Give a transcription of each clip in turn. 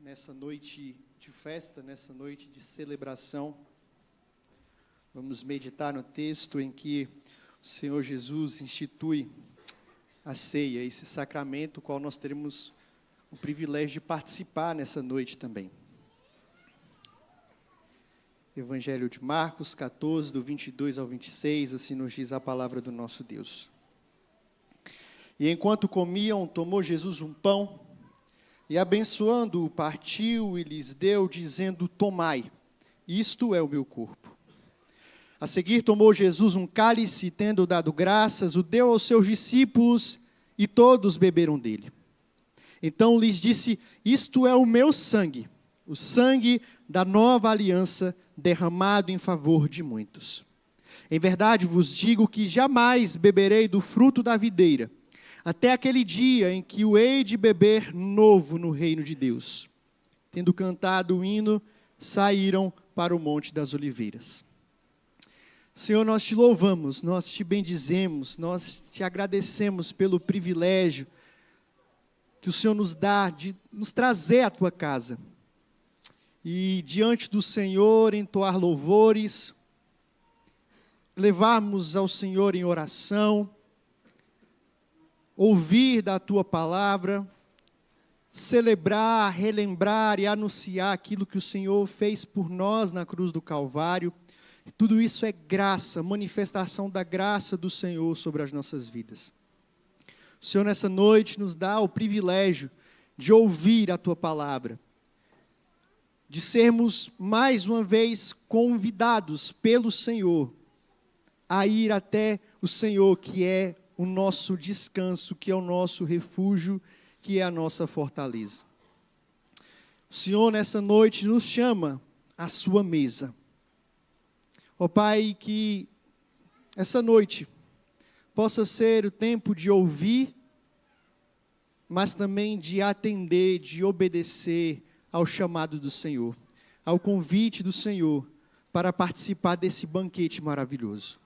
nessa noite de festa, nessa noite de celebração. Vamos meditar no texto em que o Senhor Jesus institui a ceia, esse sacramento, o qual nós teremos o privilégio de participar nessa noite também. Evangelho de Marcos 14, do 22 ao 26, assim nos diz a palavra do nosso Deus. E enquanto comiam, tomou Jesus um pão, e abençoando-o, partiu e lhes deu, dizendo: tomai, isto é o meu corpo. A seguir tomou Jesus um cálice, e tendo dado graças, o deu aos seus discípulos, e todos beberam dele. Então lhes disse: isto é o meu sangue, o sangue da nova aliança, derramado em favor de muitos. Em verdade vos digo que jamais beberei do fruto da videira, até aquele dia em que o hei de beber novo no reino de Deus. Tendo cantado o hino, saíram para o Monte das Oliveiras. Senhor, nós te louvamos, nós te bendizemos, nós te agradecemos pelo privilégio que o Senhor nos dá de nos trazer à tua casa. E diante do Senhor entoar louvores, levarmos ao Senhor em oração, ouvir da tua palavra, celebrar, relembrar e anunciar aquilo que o Senhor fez por nós na cruz do Calvário. E tudo isso é graça, manifestação da graça do Senhor sobre as nossas vidas. O Senhor nessa noite nos dá o privilégio de ouvir a tua palavra, de sermos mais uma vez convidados pelo Senhor a ir até o Senhor, que é o nosso descanso, que é o nosso refúgio, que é a nossa fortaleza. O Senhor nessa noite nos chama à sua mesa. Ó Pai, que essa noite possa ser o tempo de ouvir, mas também de atender, de obedecer ao chamado do Senhor, ao convite do Senhor para participar desse banquete maravilhoso.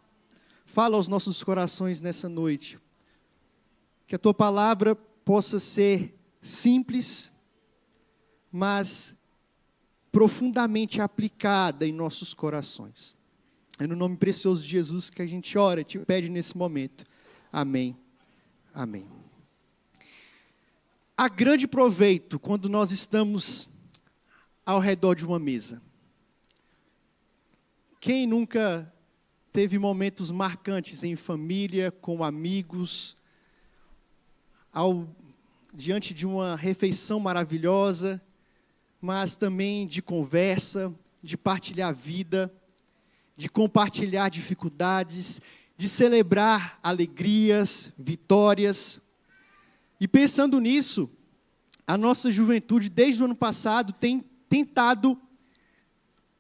Fala aos nossos corações nessa noite, que a tua palavra possa ser simples, mas profundamente aplicada em nossos corações. É no nome precioso de Jesus que a gente ora e te pede nesse momento. Amém. Amém. Há grande proveito quando nós estamos ao redor de uma mesa. Quem nunca teve momentos marcantes em família, com amigos, diante de uma refeição maravilhosa, mas também de conversa, de partilhar a vida, de compartilhar dificuldades, de celebrar alegrias, vitórias. E pensando nisso, a nossa juventude, desde o ano passado, tem tentado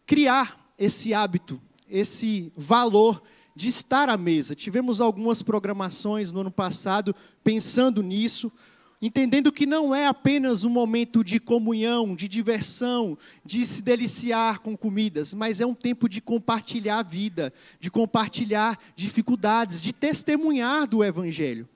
criar esse hábito, esse valor de estar à mesa. Tivemos algumas programações no ano passado pensando nisso, entendendo que não é apenas um momento de comunhão, de diversão, de se deliciar com comidas, mas é um tempo de compartilhar a vida, de compartilhar dificuldades, de testemunhar do Evangelho.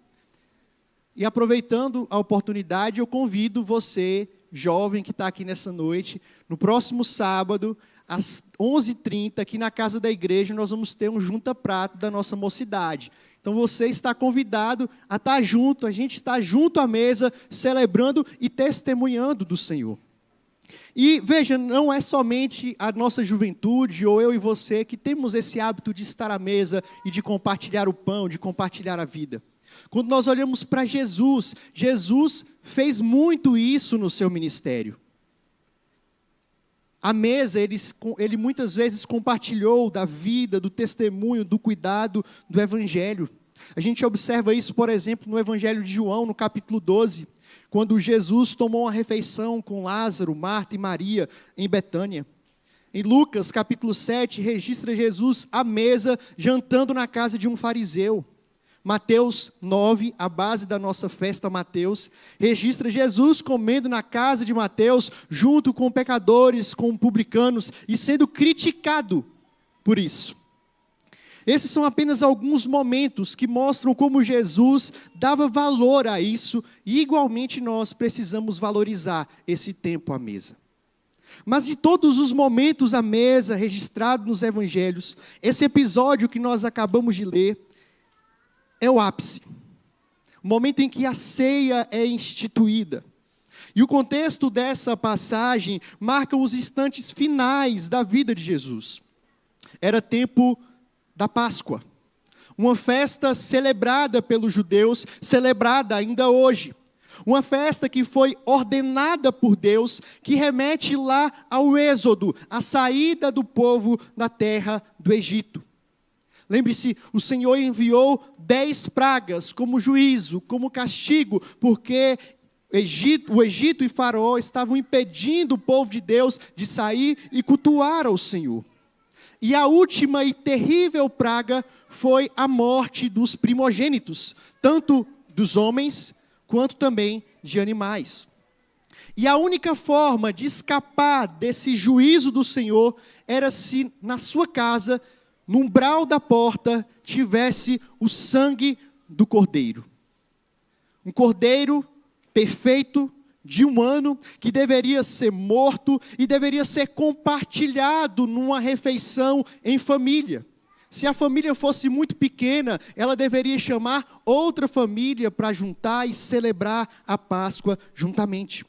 E aproveitando a oportunidade, eu convido você, jovem que está aqui nessa noite, no próximo sábado, às 11h30, aqui na casa da igreja, nós vamos ter um junta-prato da nossa mocidade. Então você está convidado a estar junto, a gente está junto à mesa, celebrando e testemunhando do Senhor. E veja, não é somente a nossa juventude, ou eu e você, que temos esse hábito de estar à mesa e de compartilhar o pão, de compartilhar a vida. Quando nós olhamos para Jesus, Jesus fez muito isso no seu ministério. À mesa, ele muitas vezes compartilhou da vida, do testemunho, do cuidado do Evangelho. A gente observa isso, por exemplo, no Evangelho de João, no capítulo 12, quando Jesus tomou uma refeição com Lázaro, Marta e Maria em Betânia. Em Lucas, capítulo 7, registra Jesus à mesa, jantando na casa de um fariseu. Mateus 9, a base da nossa festa Mateus, registra Jesus comendo na casa de Mateus, junto com pecadores, com publicanos, e sendo criticado por isso. Esses são apenas alguns momentos que mostram como Jesus dava valor a isso, e igualmente nós precisamos valorizar esse tempo à mesa. Mas de todos os momentos à mesa registrados nos evangelhos, esse episódio que nós acabamos de ler é o ápice. O momento em que a ceia é instituída. E o contexto dessa passagem marca os instantes finais da vida de Jesus. Era tempo da Páscoa, uma festa celebrada pelos judeus, celebrada ainda hoje. Uma festa que foi ordenada por Deus, que remete lá ao êxodo, a saída do povo da terra do Egito. Lembre-se, o Senhor enviou 10 pragas como juízo, como castigo, porque o Egito e Faraó estavam impedindo o povo de Deus de sair e cultuar ao Senhor. E a última e terrível praga foi a morte dos primogênitos, tanto dos homens quanto também de animais. E a única forma de escapar desse juízo do Senhor era se na sua casa, no umbral da porta, tivesse o sangue do cordeiro. Um cordeiro perfeito, de um ano, que deveria ser morto e deveria ser compartilhado numa refeição em família. Se a família fosse muito pequena, ela deveria chamar outra família para juntar e celebrar a Páscoa juntamente.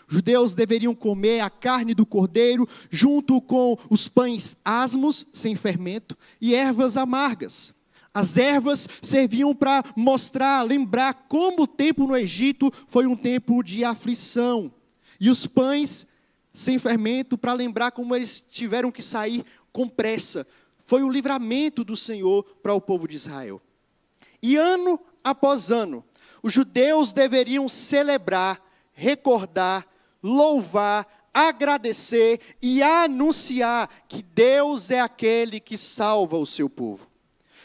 Os judeus deveriam comer a carne do cordeiro junto com os pães asmos, sem fermento, e ervas amargas. As ervas serviam para mostrar, lembrar como o tempo no Egito foi um tempo de aflição. E os pães sem fermento para lembrar como eles tiveram que sair com pressa. Foi um livramento do Senhor para o povo de Israel. E ano após ano, os judeus deveriam celebrar, recordar, louvar, agradecer e anunciar que Deus é aquele que salva o seu povo.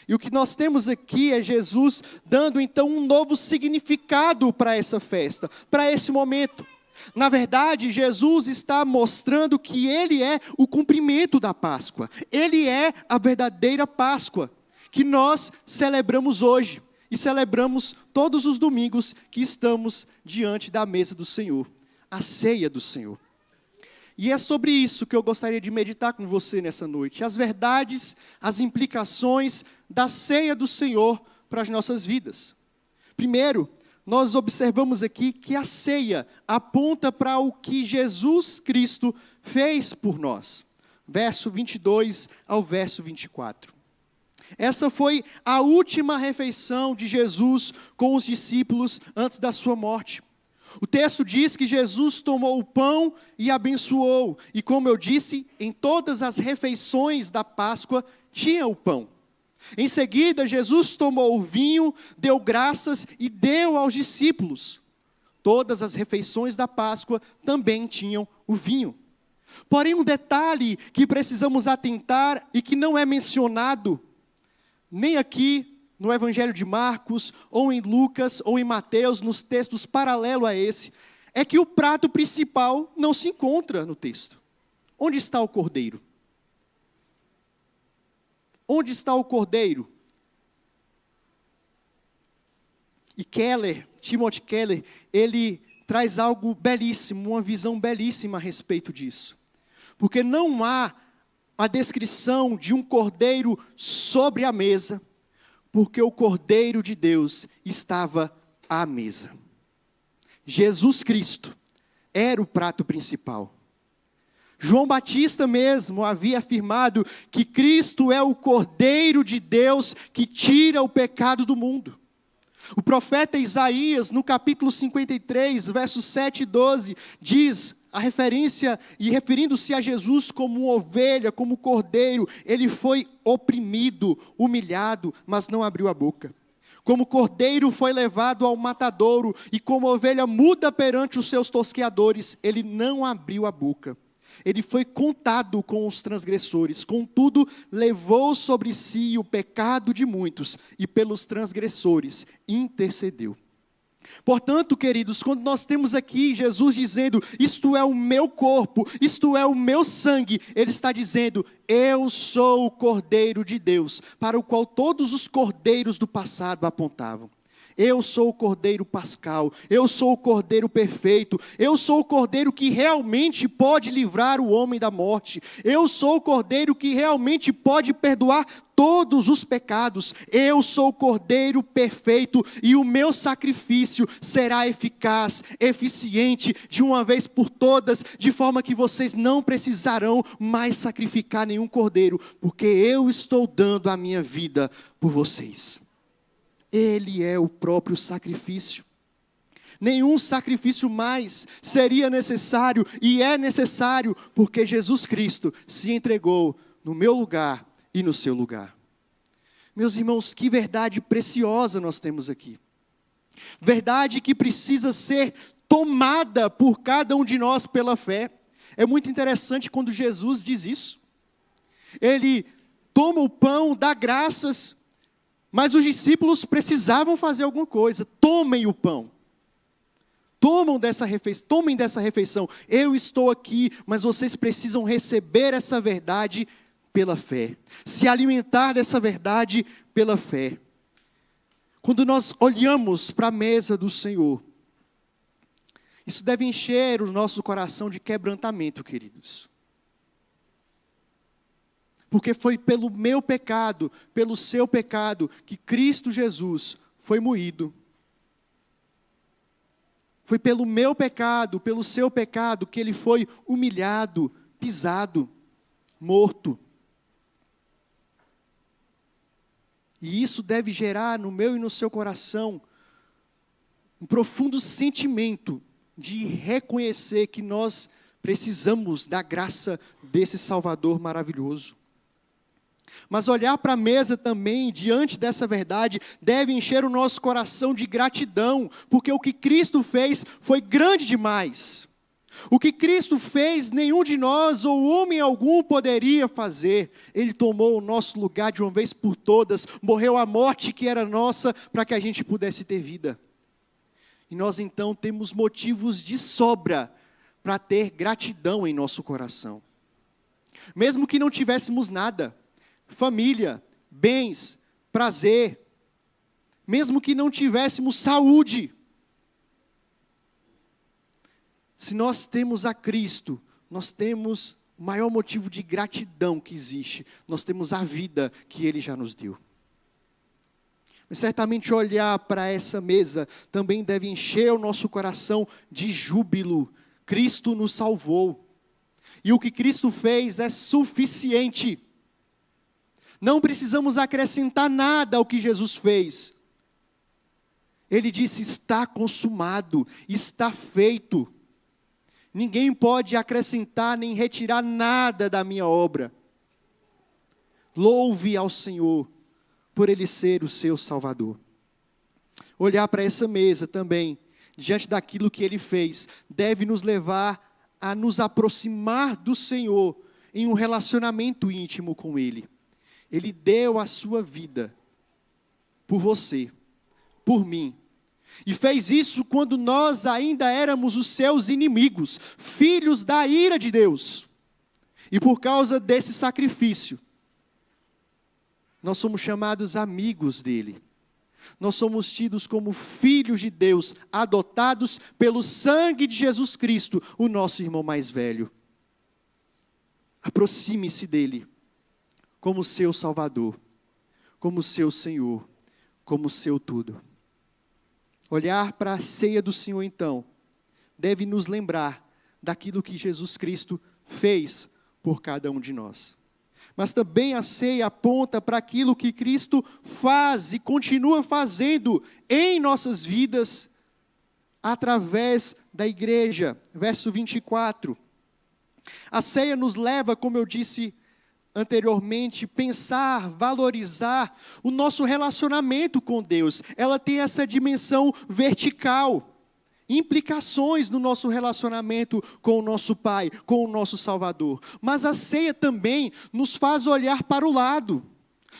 E o que nós temos aqui é Jesus dando então um novo significado para essa festa, para esse momento. Na verdade, Jesus está mostrando que Ele é o cumprimento da Páscoa. Ele é a verdadeira Páscoa, que nós celebramos hoje. E celebramos todos os domingos que estamos diante da mesa do Senhor. A ceia do Senhor. E é sobre isso que eu gostaria de meditar com você nessa noite. As verdades, as implicações da ceia do Senhor para as nossas vidas. Primeiro, nós observamos aqui que a ceia aponta para o que Jesus Cristo fez por nós. Verso 22 ao verso 24. Essa foi a última refeição de Jesus com os discípulos antes da sua morte. O texto diz que Jesus tomou o pão e abençoou. E como eu disse, em todas as refeições da Páscoa tinha o pão. Em seguida, Jesus tomou o vinho, deu graças e deu aos discípulos. Todas as refeições da Páscoa também tinham o vinho. Porém, um detalhe que precisamos atentar e que não é mencionado, nem aqui no Evangelho de Marcos, ou em Lucas, ou em Mateus, nos textos paralelos a esse, é que o prato principal não se encontra no texto. Onde está o cordeiro? Onde está o cordeiro? E Timothy Keller, ele traz algo belíssimo, uma visão belíssima a respeito disso. Porque não há a descrição de um cordeiro sobre a mesa, porque o Cordeiro de Deus estava à mesa. Jesus Cristo era o prato principal. João Batista mesmo havia afirmado que Cristo é o Cordeiro de Deus que tira o pecado do mundo. O profeta Isaías, no capítulo 53, versos 7 e 12, diz a referência, e referindo-se a Jesus como uma ovelha, como cordeiro, ele foi oprimido, humilhado, mas não abriu a boca. Como cordeiro foi levado ao matadouro, e como ovelha muda perante os seus tosqueadores, ele não abriu a boca. Ele foi contado com os transgressores, contudo, levou sobre si o pecado de muitos, e pelos transgressores intercedeu. Portanto, queridos, quando nós temos aqui Jesus dizendo, isto é o meu corpo, isto é o meu sangue, Ele está dizendo, eu sou o Cordeiro de Deus, para o qual todos os cordeiros do passado apontavam. Eu sou o Cordeiro Pascal, eu sou o Cordeiro perfeito, eu sou o Cordeiro que realmente pode livrar o homem da morte, eu sou o Cordeiro que realmente pode perdoar todos os pecados, eu sou o Cordeiro perfeito e o meu sacrifício será eficaz, eficiente, de uma vez por todas, de forma que vocês não precisarão mais sacrificar nenhum cordeiro, porque eu estou dando a minha vida por vocês. Ele é o próprio sacrifício. Nenhum sacrifício mais seria necessário, e é necessário, porque Jesus Cristo se entregou no meu lugar e no seu lugar. Meus irmãos, que verdade preciosa nós temos aqui. Verdade que precisa ser tomada por cada um de nós pela fé. É muito interessante quando Jesus diz isso. Ele toma o pão, dá graças, mas os discípulos precisavam fazer alguma coisa. Tomem o pão. Tomem dessa refeição. Eu estou aqui, mas vocês precisam receber essa verdade pela fé. Se alimentar dessa verdade pela fé. Quando nós olhamos para a mesa do Senhor, isso deve encher o nosso coração de quebrantamento, queridos. Porque foi pelo meu pecado, pelo seu pecado, que Cristo Jesus foi moído. Foi pelo meu pecado, pelo seu pecado, que Ele foi humilhado, pisado, morto. E isso deve gerar no meu e no seu coração um profundo sentimento de reconhecer que nós precisamos da graça desse Salvador maravilhoso. Mas olhar para a mesa também, diante dessa verdade, deve encher o nosso coração de gratidão, porque o que Cristo fez foi grande demais. O que Cristo fez, nenhum de nós ou homem algum poderia fazer. Ele tomou o nosso lugar de uma vez por todas, morreu a morte que era nossa, para que a gente pudesse ter vida. E nós então temos motivos de sobra para ter gratidão em nosso coração. Mesmo que não tivéssemos nada, família, bens, prazer, mesmo que não tivéssemos saúde, se nós temos a Cristo, nós temos o maior motivo de gratidão que existe, nós temos a vida que Ele já nos deu. Mas certamente olhar para essa mesa também deve encher o nosso coração de júbilo. Cristo nos salvou, e o que Cristo fez é suficiente. Não precisamos acrescentar nada ao que Jesus fez. Ele disse, está consumado, está feito. Ninguém pode acrescentar nem retirar nada da minha obra. Louve ao Senhor, por Ele ser o seu Salvador. Olhar para essa mesa também, diante daquilo que Ele fez, deve nos levar a nos aproximar do Senhor, em um relacionamento íntimo com Ele. Ele deu a sua vida por você, por mim. E fez isso quando nós ainda éramos os seus inimigos, filhos da ira de Deus. E por causa desse sacrifício, nós somos chamados amigos dele. Nós somos tidos como filhos de Deus, adotados pelo sangue de Jesus Cristo, o nosso irmão mais velho. Aproxime-se dele, como seu Salvador, como seu Senhor, como seu tudo. Olhar para a ceia do Senhor, então, deve nos lembrar daquilo que Jesus Cristo fez por cada um de nós. Mas também a ceia aponta para aquilo que Cristo faz e continua fazendo em nossas vidas, através da igreja. Verso 24. A ceia nos leva, como eu disse anteriormente, pensar, valorizar o nosso relacionamento com Deus. Ela tem essa dimensão vertical, implicações no nosso relacionamento com o nosso Pai, com o nosso Salvador. Mas a ceia também nos faz olhar para o lado,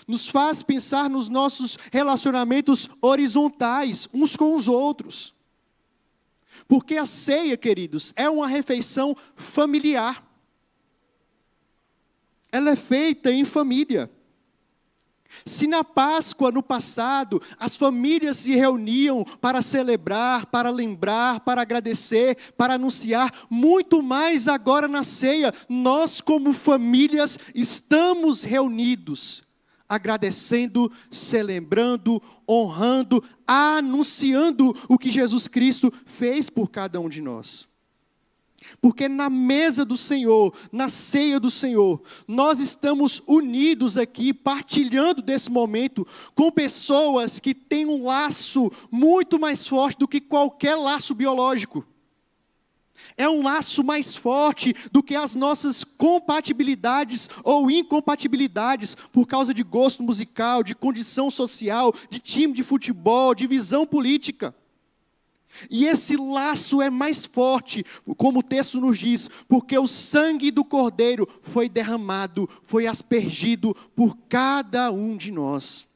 nos faz pensar nos nossos relacionamentos horizontais, uns com os outros. Porque a ceia, queridos, é uma refeição familiar. Ela é feita em família. Se na Páscoa, no passado, as famílias se reuniam para celebrar, para lembrar, para agradecer, para anunciar, muito mais agora na ceia, nós como famílias estamos reunidos, agradecendo, celebrando, honrando, anunciando o que Jesus Cristo fez por cada um de nós. Porque na mesa do Senhor, na ceia do Senhor, nós estamos unidos aqui, partilhando desse momento, com pessoas que têm um laço muito mais forte do que qualquer laço biológico. É um laço mais forte do que as nossas compatibilidades ou incompatibilidades, por causa de gosto musical, de condição social, de time de futebol, de visão política. E esse laço é mais forte, como o texto nos diz, porque o sangue do Cordeiro foi derramado, foi aspergido por cada um de nós.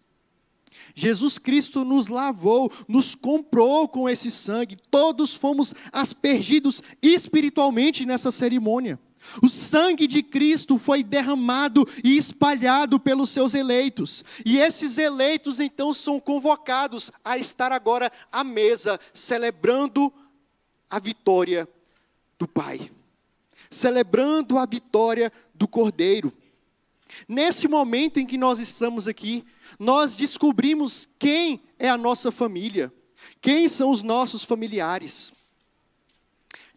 Jesus Cristo nos lavou, nos comprou com esse sangue, todos fomos aspergidos espiritualmente nessa cerimônia. O sangue de Cristo foi derramado e espalhado pelos seus eleitos. E esses eleitos então são convocados a estar agora à mesa, celebrando a vitória do Pai. Celebrando a vitória do Cordeiro. Nesse momento em que nós estamos aqui, nós descobrimos quem é a nossa família. Quem são os nossos familiares.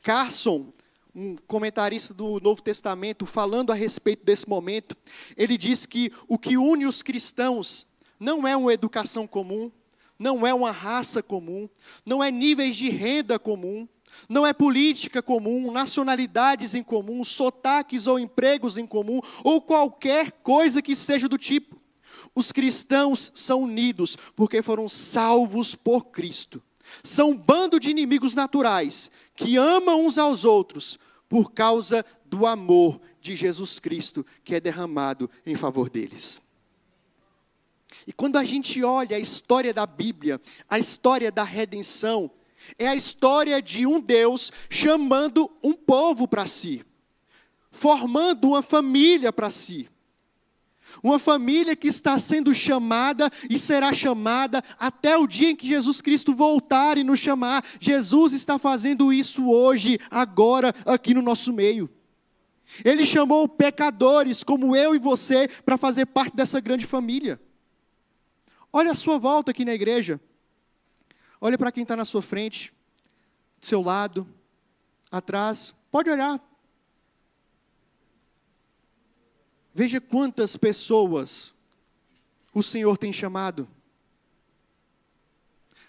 Carson, um comentarista do Novo Testamento, falando a respeito desse momento, ele diz que o que une os cristãos não é uma educação comum, não é uma raça comum, não é níveis de renda comum, não é política comum, nacionalidades em comum, sotaques ou empregos em comum, ou qualquer coisa que seja do tipo. Os cristãos são unidos porque foram salvos por Cristo. São um bando de inimigos naturais que amam uns aos outros por causa do amor de Jesus Cristo que é derramado em favor deles. E quando a gente olha a história da Bíblia, a história da redenção, é a história de um Deus chamando um povo para si, formando uma família para si. Uma família que está sendo chamada e será chamada até o dia em que Jesus Cristo voltar e nos chamar. Jesus está fazendo isso hoje, agora, aqui no nosso meio. Ele chamou pecadores como eu e você para fazer parte dessa grande família. Olha a sua volta aqui na igreja. Olha para quem está na sua frente, do seu lado, atrás. Pode olhar. Veja quantas pessoas o Senhor tem chamado.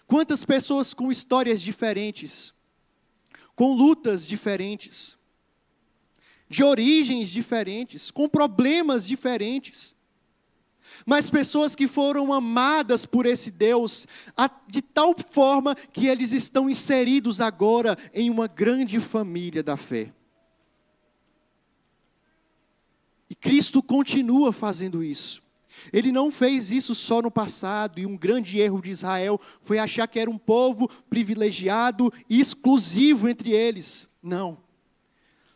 Quantas pessoas com histórias diferentes, com lutas diferentes, de origens diferentes, com problemas diferentes. Mas pessoas que foram amadas por esse Deus, de tal forma que eles estão inseridos agora em uma grande família da fé. E Cristo continua fazendo isso. Ele não fez isso só no passado, e um grande erro de Israel foi achar que era um povo privilegiado e exclusivo entre eles. Não.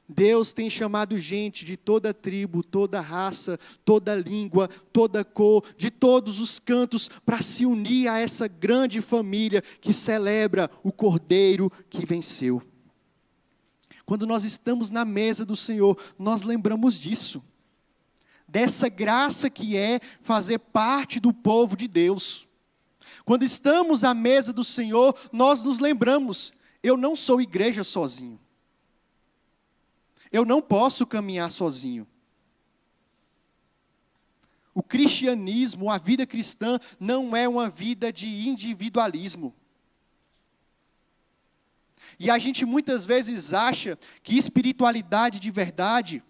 Deus tem chamado gente de toda tribo, toda raça, toda língua, toda cor, de todos os cantos, para se unir a essa grande família que celebra o Cordeiro que venceu. Quando nós estamos na mesa do Senhor, nós lembramos disso. Dessa graça que é fazer parte do povo de Deus. Quando estamos à mesa do Senhor, nós nos lembramos, eu não sou igreja sozinho. Eu não posso caminhar sozinho. O cristianismo, a vida cristã, não é uma vida de individualismo. E a gente muitas vezes acha que espiritualidade de verdade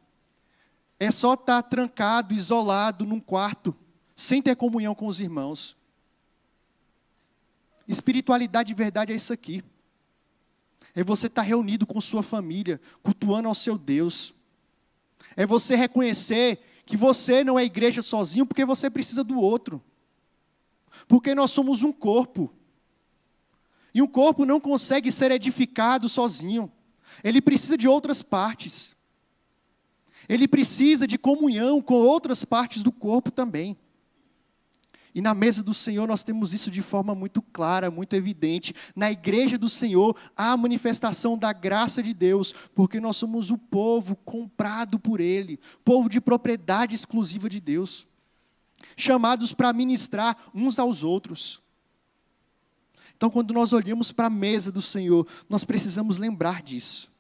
é só estar trancado, isolado num quarto, sem ter comunhão com os irmãos. Espiritualidade de verdade é isso aqui. É você estar reunido com sua família, cultuando ao seu Deus. É você reconhecer que você não é igreja sozinho, porque você precisa do outro. Porque nós somos um corpo. E um corpo não consegue ser edificado sozinho. Ele precisa de outras partes. Ele precisa de comunhão com outras partes do corpo também. E na mesa do Senhor nós temos isso de forma muito clara, muito evidente. Na igreja do Senhor há a manifestação da graça de Deus, porque nós somos o povo comprado por Ele, povo de propriedade exclusiva de Deus, chamados para ministrar uns aos outros. Então, quando nós olhamos para a mesa do Senhor, nós precisamos lembrar disso.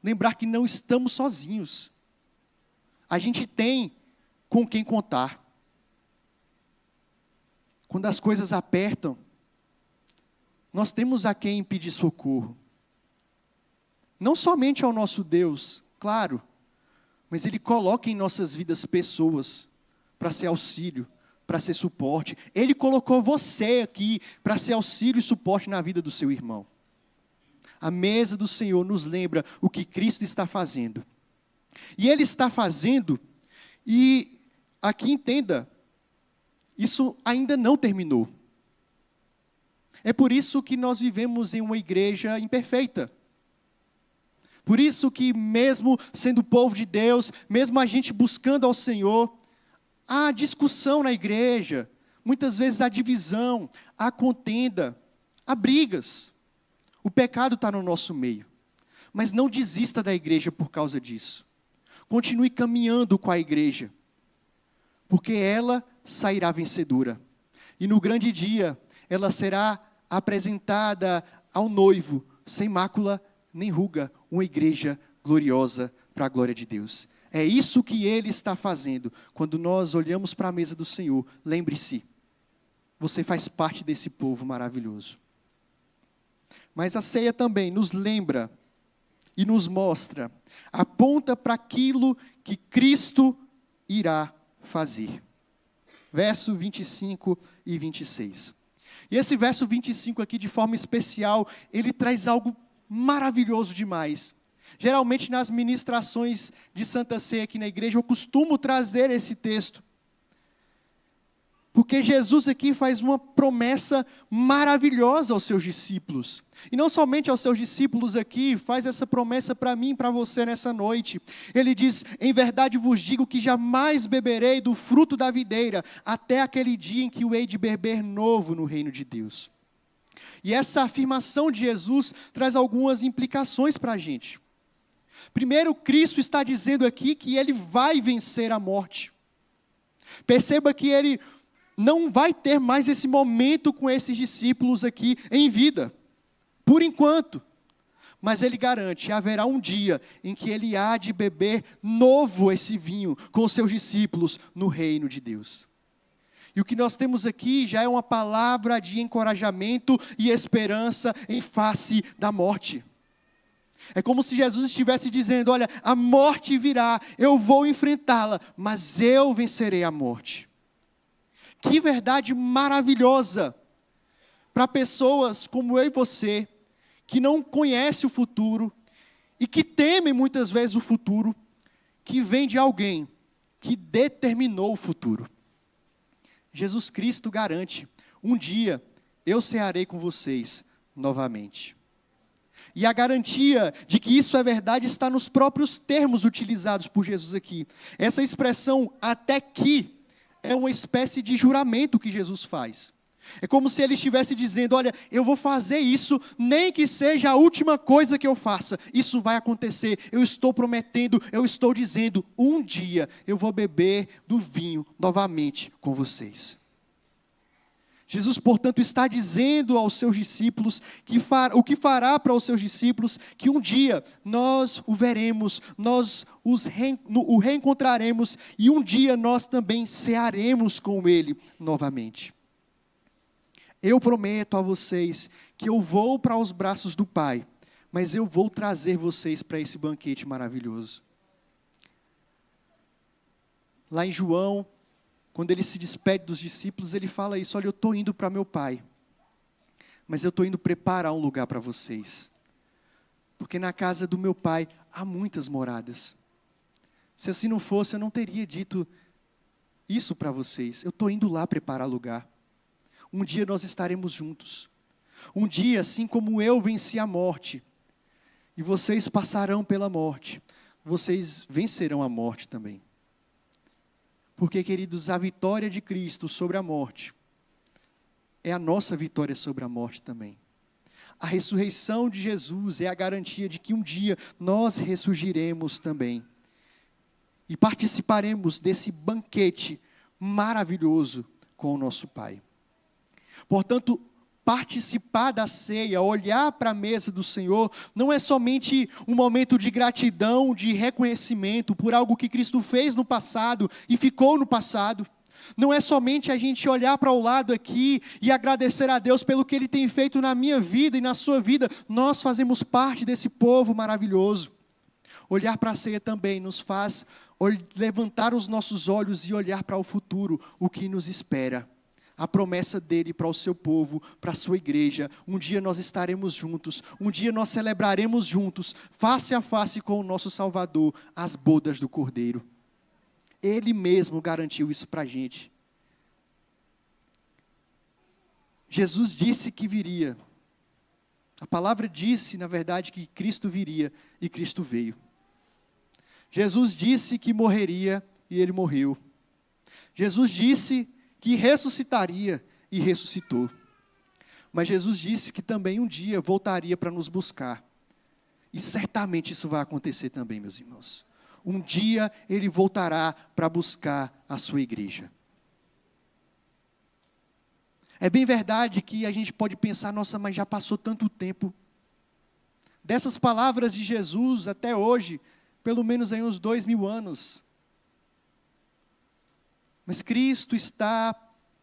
Lembrar que não estamos sozinhos. A gente tem com quem contar. Quando as coisas apertam, nós temos a quem pedir socorro. Não somente ao nosso Deus, claro, mas Ele coloca em nossas vidas pessoas para ser auxílio, para ser suporte. Ele colocou você aqui para ser auxílio e suporte na vida do seu irmão. A mesa do Senhor nos lembra o que Cristo está fazendo. E Ele está fazendo, e aqui entenda, isso ainda não terminou. É por isso que nós vivemos em uma igreja imperfeita. Por isso que mesmo sendo povo de Deus, mesmo a gente buscando ao Senhor, há discussão na igreja, muitas vezes há divisão, há contenda, há brigas. O pecado está no nosso meio. Mas não desista da igreja por causa disso. Continue caminhando com a igreja, porque ela sairá vencedora. E no grande dia, ela será apresentada ao noivo, sem mácula nem ruga, uma igreja gloriosa para a glória de Deus. É isso que Ele está fazendo. Quando nós olhamos para a mesa do Senhor, lembre-se, você faz parte desse povo maravilhoso. Mas a ceia também nos lembra e nos mostra, aponta para aquilo que Cristo irá fazer. Verso 25 e 26. E esse verso 25 aqui, de forma especial, ele traz algo maravilhoso demais. Geralmente nas ministrações de Santa Ceia aqui na igreja, eu costumo trazer esse texto. Porque Jesus aqui faz uma promessa maravilhosa aos seus discípulos. E não somente aos seus discípulos aqui, faz essa promessa para mim e para você nessa noite. Ele diz, em verdade vos digo que jamais beberei do fruto da videira, até aquele dia em que o hei de beber novo no reino de Deus. E essa afirmação de Jesus traz algumas implicações para a gente. Primeiro, Cristo está dizendo aqui que Ele vai vencer a morte. Perceba que Ele não vai ter mais esse momento com esses discípulos aqui em vida, por enquanto. Mas Ele garante, haverá um dia em que Ele há de beber novo esse vinho com os seus discípulos no reino de Deus. E o que nós temos aqui já é uma palavra de encorajamento e esperança em face da morte. É como se Jesus estivesse dizendo, olha, a morte virá, eu vou enfrentá-la, mas eu vencerei a morte. Que verdade maravilhosa para pessoas como eu e você, que não conhecem o futuro e que temem muitas vezes o futuro, que vem de alguém que determinou o futuro. Jesus Cristo garante, um dia eu cearei com vocês novamente. E a garantia de que isso é verdade está nos próprios termos utilizados por Jesus aqui. Essa expressão, até que, é uma espécie de juramento que Jesus faz. É como se Ele estivesse dizendo, olha, eu vou fazer isso, nem que seja a última coisa que eu faça. Isso vai acontecer, eu estou prometendo, eu estou dizendo, um dia eu vou beber do vinho novamente com vocês. Jesus, portanto, está dizendo aos seus discípulos, o que fará para os seus discípulos, que um dia nós o veremos, nós o reencontraremos, e um dia nós também cearemos com Ele novamente. Eu prometo a vocês que eu vou para os braços do Pai, mas eu vou trazer vocês para esse banquete maravilhoso. Lá em João, quando ele se despede dos discípulos, ele fala isso, olha, eu estou indo para meu Pai, mas eu estou indo preparar um lugar para vocês, porque na casa do meu Pai há muitas moradas. Se assim não fosse, eu não teria dito isso para vocês, eu estou indo lá preparar lugar. Um dia nós estaremos juntos, Um dia, assim como eu venci a morte, e vocês passarão pela morte, vocês vencerão a morte também. Porque, queridos, a vitória de Cristo sobre a morte é a nossa vitória sobre a morte também. A ressurreição de Jesus é a garantia de que um dia nós ressurgiremos também. E participaremos desse banquete maravilhoso com o nosso Pai. Portanto, participar da ceia, olhar para a mesa do Senhor, não é somente um momento de gratidão, de reconhecimento por algo que Cristo fez no passado e ficou no passado. Não é somente a gente olhar para o lado aqui e agradecer a Deus pelo que Ele tem feito na minha vida e na sua vida. Nós fazemos parte desse povo maravilhoso. Olhar para a ceia também nos faz levantar os nossos olhos e olhar para o futuro, o que nos espera. A promessa dele para o seu povo, para a sua igreja. Um dia nós estaremos juntos, um dia nós celebraremos juntos, face a face com o nosso Salvador, as bodas do Cordeiro. Ele mesmo garantiu isso para a gente. Jesus disse que viria. A palavra disse, na verdade, que Cristo viria e Cristo veio. Jesus disse que morreria e Ele morreu. Jesus disse que ressuscitaria e ressuscitou. Mas Jesus disse que também um dia voltaria para nos buscar. E certamente isso vai acontecer também, meus irmãos. Um dia Ele voltará para buscar a sua igreja. É bem verdade que a gente pode pensar, nossa, mas já passou tanto tempo. Dessas palavras de Jesus até hoje, pelo menos aí uns 2000 anos. Mas Cristo está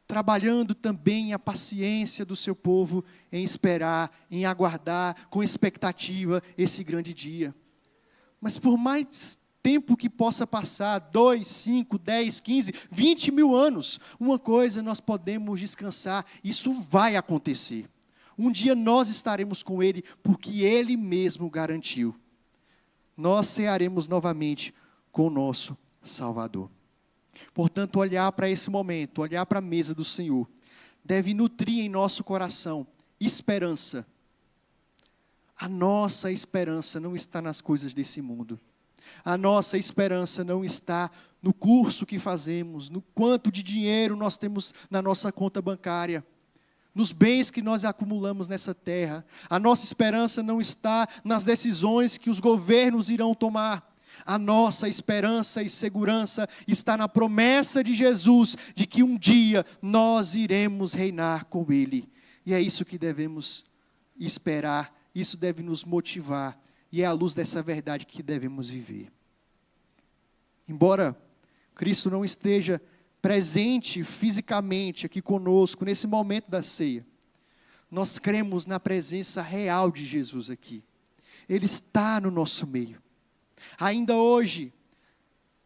trabalhando também a paciência do seu povo em esperar, em aguardar com expectativa esse grande dia. Mas por mais tempo que possa passar, 2, 5, 10, 15, 20 mil anos, uma coisa nós podemos descansar, isso vai acontecer. Um dia nós estaremos com Ele, porque Ele mesmo garantiu. Nós cearemos novamente com o nosso Salvador. Portanto, olhar para esse momento, olhar para a mesa do Senhor, deve nutrir em nosso coração esperança. A nossa esperança não está nas coisas desse mundo. A nossa esperança não está no curso que fazemos, no quanto de dinheiro nós temos na nossa conta bancária, nos bens que nós acumulamos nessa terra. A nossa esperança não está nas decisões que os governos irão tomar. A nossa esperança e segurança está na promessa de Jesus, de que um dia nós iremos reinar com Ele. E é isso que devemos esperar, isso deve nos motivar, e é à luz dessa verdade que devemos viver. Embora Cristo não esteja presente fisicamente aqui conosco, nesse momento da ceia, nós cremos na presença real de Jesus aqui. Ele está no nosso meio. Ainda hoje,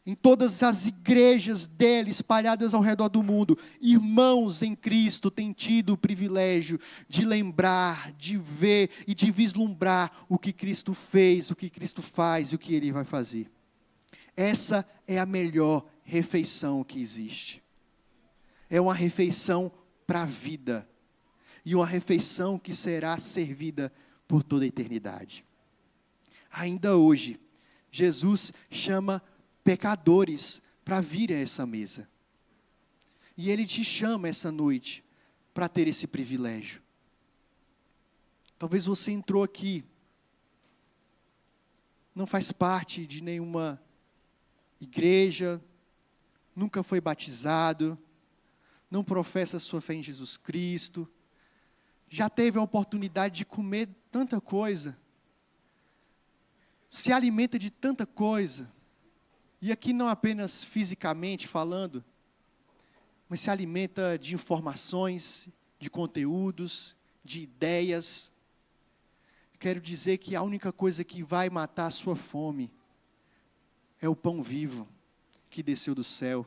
em todas as igrejas dele espalhadas ao redor do mundo, irmãos em Cristo têm tido o privilégio de lembrar, de ver e de vislumbrar o que Cristo fez, o que Cristo faz e o que Ele vai fazer. Essa é a melhor refeição que existe. É uma refeição para a vida. E uma refeição que será servida por toda a eternidade. Ainda hoje, Jesus chama pecadores para virem a essa mesa. E Ele te chama essa noite para ter esse privilégio. Talvez você entrou aqui, não faz parte de nenhuma igreja, nunca foi batizado, não professa sua fé em Jesus Cristo, já teve a oportunidade de comer tanta coisa, se alimenta de tanta coisa, e aqui não apenas fisicamente falando, mas se alimenta de informações, de conteúdos, de ideias. Quero dizer que a única coisa que vai matar a sua fome é o pão vivo que desceu do céu,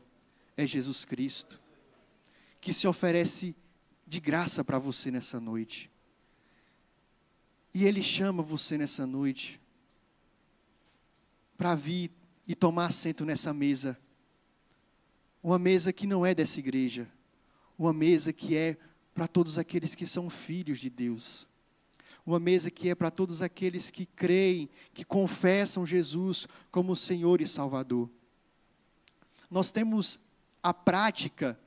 é Jesus Cristo, que se oferece de graça para você nessa noite. E Ele chama você nessa noite para vir e tomar assento nessa mesa. Uma mesa que não é dessa igreja, uma mesa que é para todos aqueles que são filhos de Deus. Uma mesa que é para todos aqueles que creem, que confessam Jesus como Senhor e Salvador. Nós temos a prática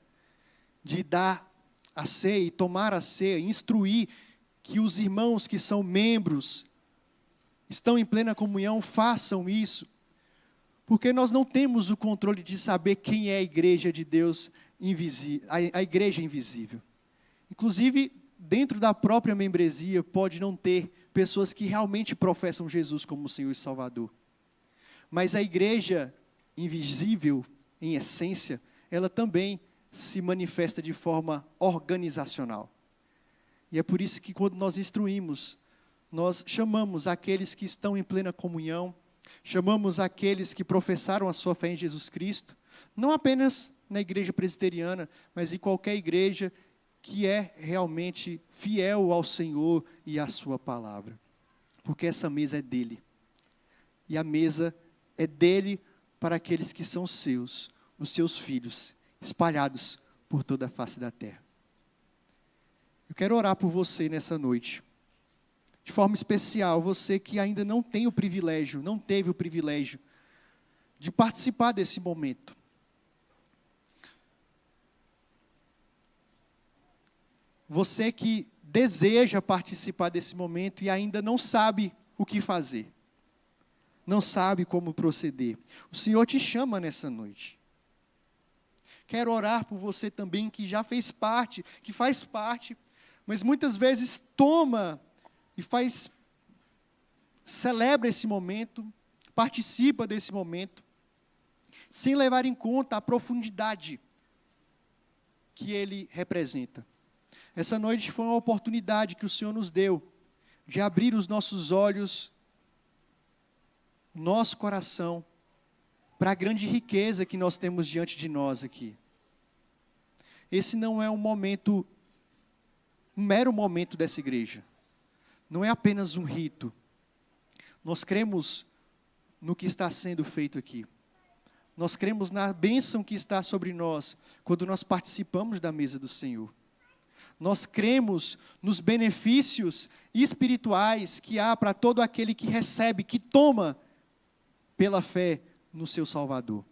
de dar a ceia e tomar a ceia, instruir que os irmãos que são membros, estão em plena comunhão, façam isso. Porque nós não temos o controle de saber quem é a igreja de Deus invisível, a igreja invisível. Inclusive, dentro da própria membresia, pode não ter pessoas que realmente professam Jesus como Senhor e Salvador. Mas a igreja invisível, em essência, ela também se manifesta de forma organizacional. E é por isso que quando nós instruímos, nós chamamos aqueles que estão em plena comunhão, chamamos aqueles que professaram a sua fé em Jesus Cristo, não apenas na igreja presbiteriana, mas em qualquer igreja que é realmente fiel ao Senhor e à sua palavra. Porque essa mesa é dele. E a mesa é dele para aqueles que são seus, os seus filhos, espalhados por toda a face da terra. Eu quero orar por você nessa noite. De forma especial, você que ainda não tem o privilégio, não teve o privilégio de participar desse momento. Você que deseja participar desse momento e ainda não sabe o que fazer. Não sabe como proceder. O Senhor te chama nessa noite. Quero orar por você também que já fez parte, que faz parte, mas muitas vezes toma e celebra esse momento, participa desse momento, sem levar em conta a profundidade que ele representa. Essa noite foi uma oportunidade que o Senhor nos deu de abrir os nossos olhos, nosso coração, para a grande riqueza que nós temos diante de nós aqui. Esse não é um mero momento dessa igreja. Não é apenas um rito. Nós cremos no que está sendo feito aqui. Nós cremos na bênção que está sobre nós quando nós participamos da mesa do Senhor. Nós cremos nos benefícios espirituais que há para todo aquele que recebe, que toma pela fé no seu Salvador.